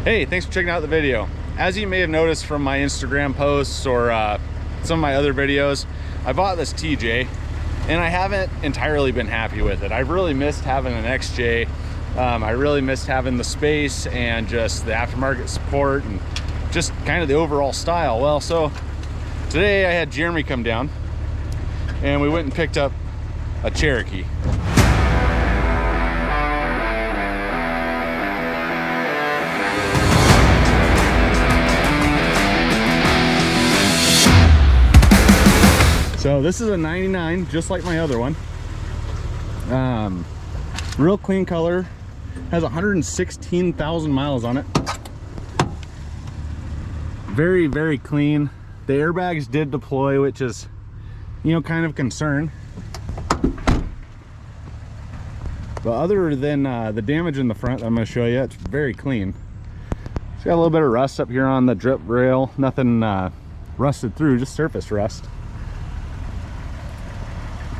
Hey, thanks for checking out the video. As you may have noticed from my Instagram posts or some of my other videos, I bought this TJ and I haven't entirely been happy with it. I've really missed having an XJ. I really missed having the space and just the aftermarket support and just kind of the overall style. Well, so today I had Jeremy come down and we went and picked up a Cherokee. So this is a 99, just like my other one. Real clean color, has 116,000 miles on it. Very, very clean. The airbags did deploy, which is, you know, kind of concern. But other than the damage in the front that I'm going to show you, it's very clean. It's got a little bit of rust up here on the drip rail. Nothing rusted through, just surface rust.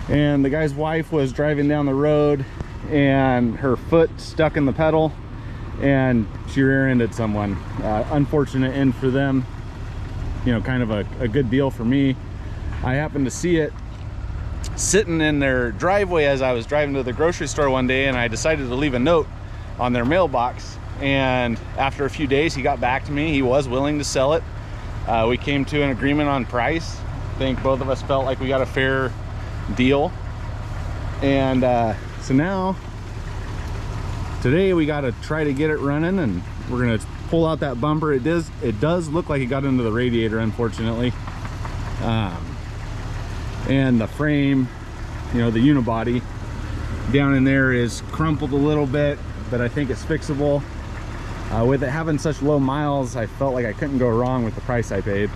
And the guy's wife was driving down the road and her foot stuck in the pedal and she rear-ended someone. Unfortunate end for them, you know, kind of a good deal for me. I happened to see it sitting in their driveway as I was driving to the grocery store one day, and I decided to leave a note on their mailbox. And after a few days he got back to me. He was willing to sell it. We came to an agreement on price. I think both of us felt like we got a fair deal. And so now today we got to try to get it running, and we're gonna pull out that bumper. It does look like it got into the radiator, unfortunately. And the frame, you know, the unibody down in there is crumpled a little bit, but I think it's fixable. With it having such low miles, I felt like I couldn't go wrong with the price I paid.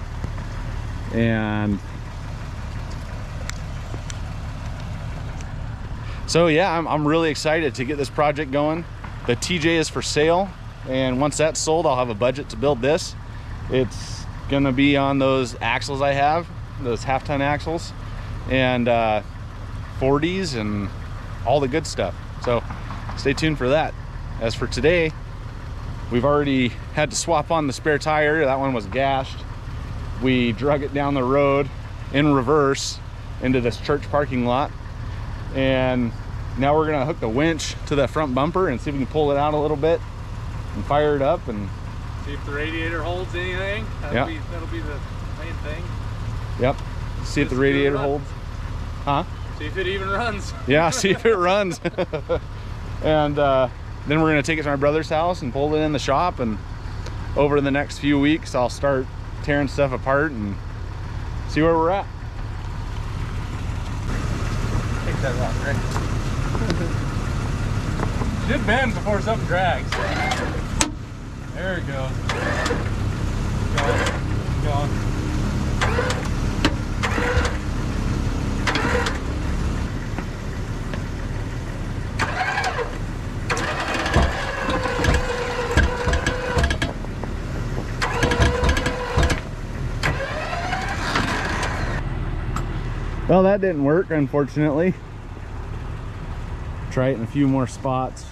And so yeah, I'm really excited to get this project going. The TJ is for sale, and once that's sold, I'll have a budget to build this. It's gonna be on those axles I have, those half-ton axles, and 40s and all the good stuff. So stay tuned for that. As for today, we've already had to swap on the spare tire. That one was gashed. We drug it down the road in reverse into this church parking lot. And now we're gonna hook the winch to the front bumper and see if we can pull it out a little bit and fire it up and see if the radiator holds anything. That'll be the main thing. Yep. See if the radiator holds. Huh? See if it even runs. Yeah, see if it runs. And then we're gonna take it to my brother's house and pull it in the shop, and over the next few weeks I'll start tearing stuff apart and see where we're at. Take that rock, right? Should bend before something drags. There it goes. Going. Well, that didn't work, unfortunately. Try it in a few more spots.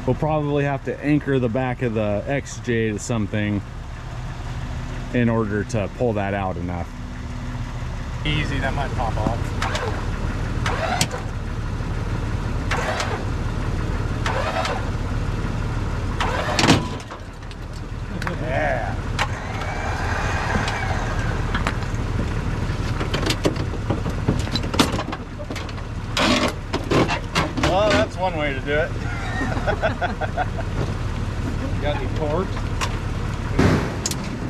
We'll probably have to anchor the back of the XJ to something in order to pull that out enough. Easy, that might pop off. Yeah. Well, that's one way to do it. Got any torque?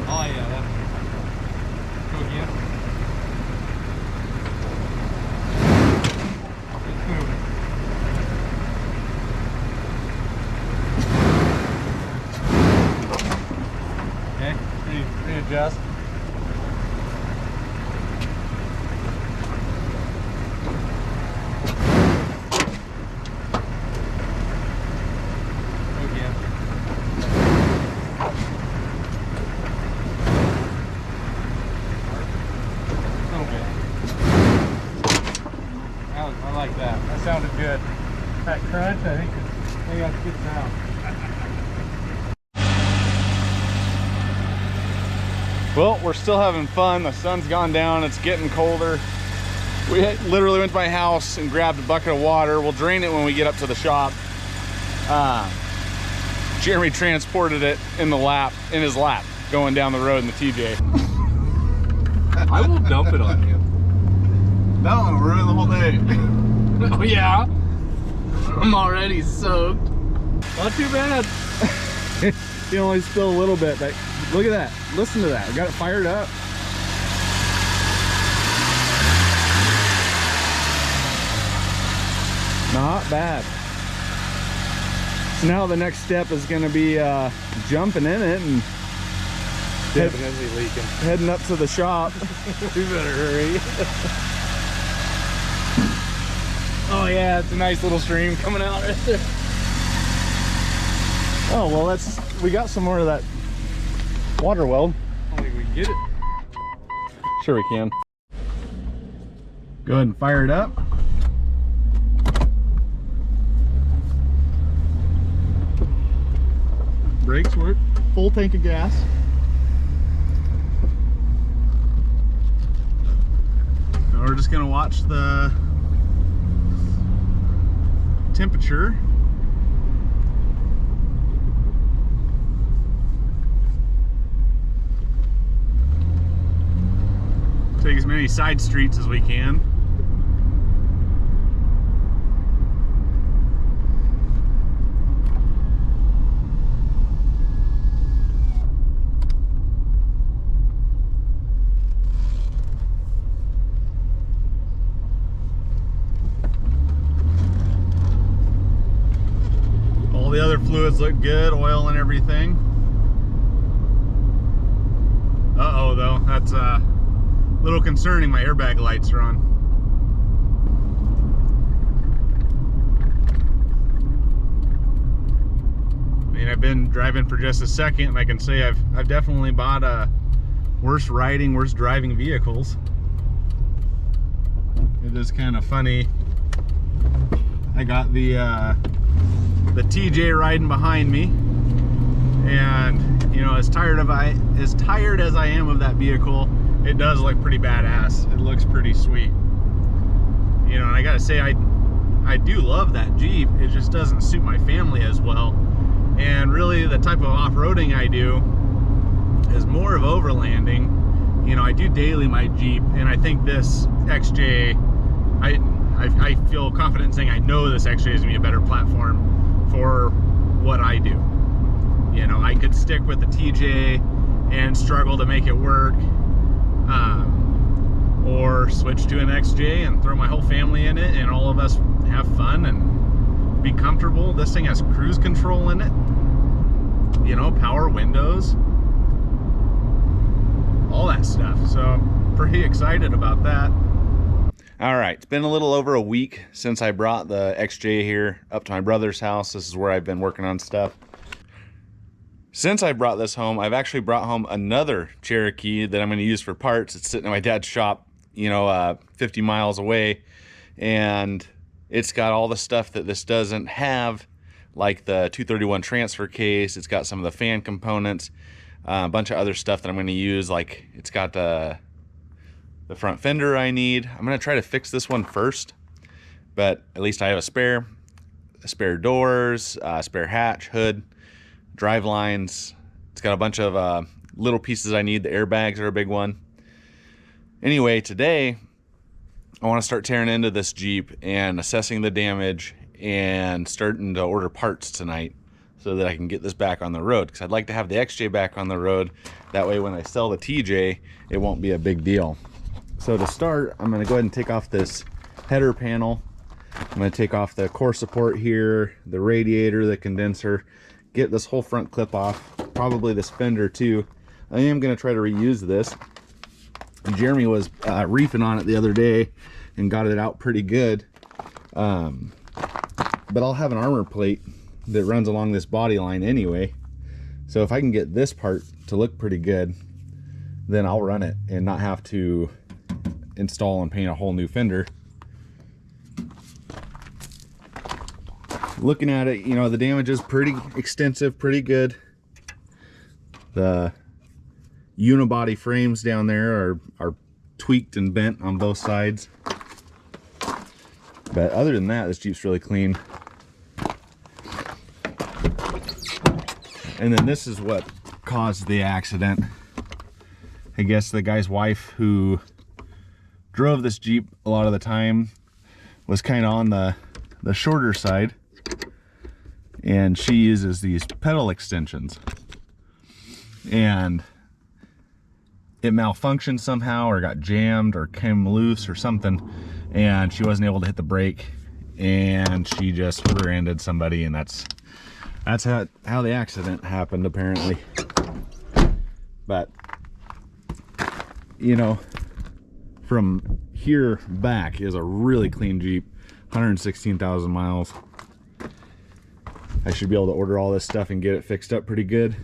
Oh yeah, that's go again. It's moving. Okay, readjust. I like that. That sounded good. That crunch, I think I got good now. Well, we're still having fun. The sun's gone down. It's getting colder. We literally went to my house and grabbed a bucket of water. We'll drain it when we get up to the shop. Jeremy transported it in his lap, going down the road in the TJ. I will dump it on you. That one will ruin the whole day. Oh yeah? I'm already soaked. Not too bad. You only spill a little bit, but look at that. Listen to that. We got it fired up. Not bad. So now the next step is going to be jumping in it and Definitely leaking. heading up to the shop. We better hurry. Oh yeah, it's a nice little stream coming out right there. Oh well, we got some more of that water well. I don't think we can get it. Sure we can. Go ahead and fire it up. Brakes work. Full tank of gas. Now we're just gonna watch the temperature. Take as many side streets as we can. All the other fluids look good, oil and everything. Uh-oh though, that's a little concerning. My airbag lights are on. I mean, I've been driving for just a second and I can say I've definitely bought worse riding, worse driving vehicles. It is kind of funny. I got the TJ riding behind me, and you know, as tired as I am of that vehicle, it does look pretty badass. It looks pretty sweet. You know, and I gotta say, I do love that Jeep. It just doesn't suit my family as well. And really the type of off-roading I do is more of overlanding. You know, I do daily my Jeep, and I think this XJ, I feel confident in saying I know this XJ is gonna be a better platform for what I do. You know, I could stick with the TJ and struggle to make it work, or switch to an XJ and throw my whole family in it and all of us have fun and be comfortable. This thing has cruise control in it, you know, power windows, all that stuff. So pretty excited about that. All right, it's been a little over a week since I brought the XJ here up to my brother's house. This is where I've been working on stuff. Since I brought this home, I've actually brought home another Cherokee that I'm going to use for parts. It's sitting in my dad's shop, you know, 50 miles away, and it's got all the stuff that this doesn't have, like the 231 transfer case. It's got some of the fan components, a bunch of other stuff that I'm going to use. Like, it's got the front fender I need. I'm going to try to fix this one first, but at least I have a spare doors, spare hatch, hood, drive lines. It's got a bunch of little pieces I need. The airbags are a big one. Anyway, today I want to start tearing into this Jeep and assessing the damage and starting to order parts tonight so that I can get this back on the road, because I'd like to have the XJ back on the road. That way when I sell the TJ, it won't be a big deal. So to start, I'm going to go ahead and take off this header panel. I'm going to take off the core support here, the radiator, the condenser, get this whole front clip off, probably this fender too. I am going to try to reuse this. Jeremy was reefing on it the other day and got it out pretty good. But I'll have an armor plate that runs along this body line anyway. So if I can get this part to look pretty good, then I'll run it and not have to install and paint a whole new fender. looking at it, you know, the damage is pretty extensive, pretty good. The unibody frames down there are tweaked and bent on both sides. But other than that, this Jeep's really clean. And then this is what caused the accident. I guess the guy's wife who drove this Jeep a lot of the time was kind of on the shorter side, and she uses these pedal extensions, and it malfunctioned somehow or got jammed or came loose or something, and she wasn't able to hit the brake, and she just rear-ended somebody, and that's how the accident happened apparently. But you know, from here back is a really clean Jeep, 116,000 miles. I should be able to order all this stuff and get it fixed up pretty good.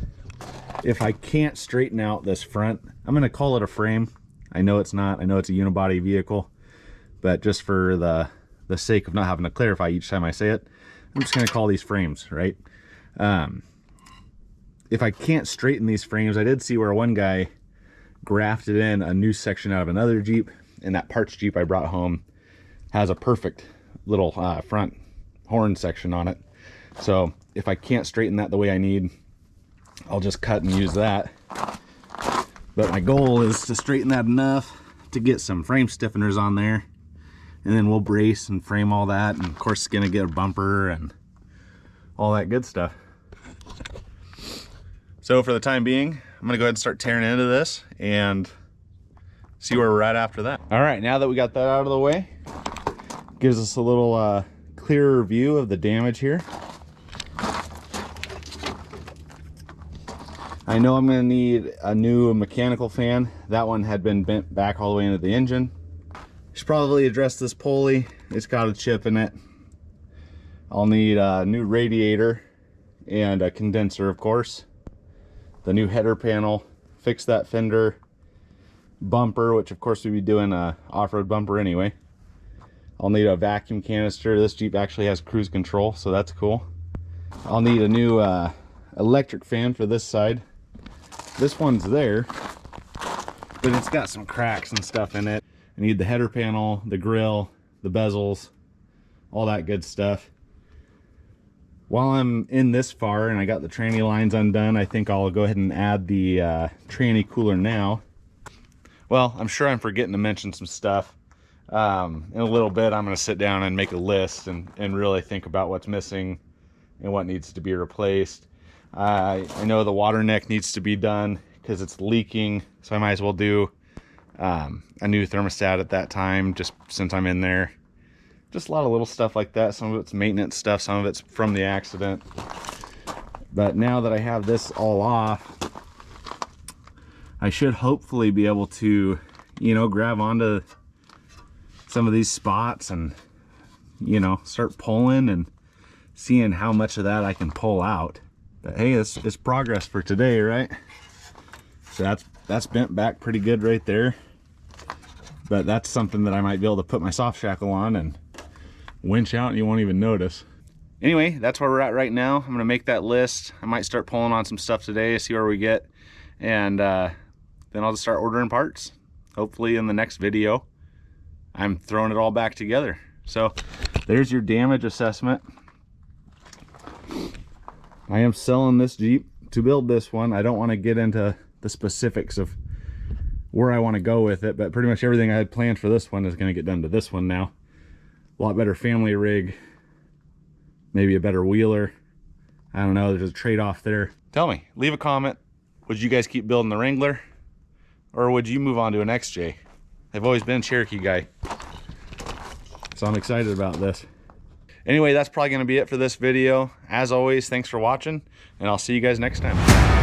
If I can't straighten out this front, I'm gonna call it a frame. I know it's not, I know it's a unibody vehicle, but just for the sake of not having to clarify each time I say it, I'm just gonna call these frames, right? If I can't straighten these frames, I did see where one guy grafted in a new section out of another Jeep, and that parts Jeep I brought home has a perfect little front horn section on it. So if I can't straighten that the way I need, I'll just cut and use that. But my goal is to straighten that enough to get some frame stiffeners on there, and then we'll brace and frame all that, and of course it's gonna get a bumper and all that good stuff. So for the time being, I'm gonna go ahead and start tearing into this and see where we're at after that. All right, now that we got that out of the way, gives us a little clearer view of the damage here. I know I'm gonna need a new mechanical fan. That one had been bent back all the way into the engine. Should probably address this pulley. It's got a chip in it. I'll need a new radiator and a condenser, of course. The new header panel, fix that fender, bumper, which of course we'd be doing a off-road bumper anyway. I'll need a vacuum canister. This Jeep actually has cruise control, so that's cool. I'll need a new electric fan for this side. This one's there, but it's got some cracks and stuff in it. I need the header panel, the grill, the bezels, all that good stuff. While I'm in this far and I got the tranny lines undone, I think I'll go ahead and add the tranny cooler now. Well, I'm sure I'm forgetting to mention some stuff. In a little bit, I'm going to sit down and make a list and really think about what's missing and what needs to be replaced. I know the water neck needs to be done because it's leaking, so I might as well do a new thermostat at that time, just since I'm in there. Just a lot of little stuff like that. Some of it's maintenance stuff, some of it's from the accident. But now that I have this all off, I should hopefully be able to, you know, grab onto some of these spots and, you know, start pulling and seeing how much of that I can pull out. But hey, it's progress for today, right? So that's bent back pretty good right there. But that's something that I might be able to put my soft shackle on and winch out and you won't even notice. Anyway, that's where we're at right now. I'm gonna make that list. I might start pulling on some stuff today, see where we get, and then I'll just start ordering parts. Hopefully in the next video, I'm throwing it all back together. So there's your damage assessment. I am selling this Jeep to build this one. I don't want to get into the specifics of where I want to go with it, but pretty much everything I had planned for this one is going to get done to this one now. A lot better family rig, maybe a better wheeler. I don't know, there's a trade-off there. Tell me, leave a comment. Would you guys keep building the Wrangler, or would you move on to an XJ? I've always been a Cherokee guy, so I'm excited about this. Anyway, that's probably going to be it for this video. As always, thanks for watching, and I'll see you guys next time.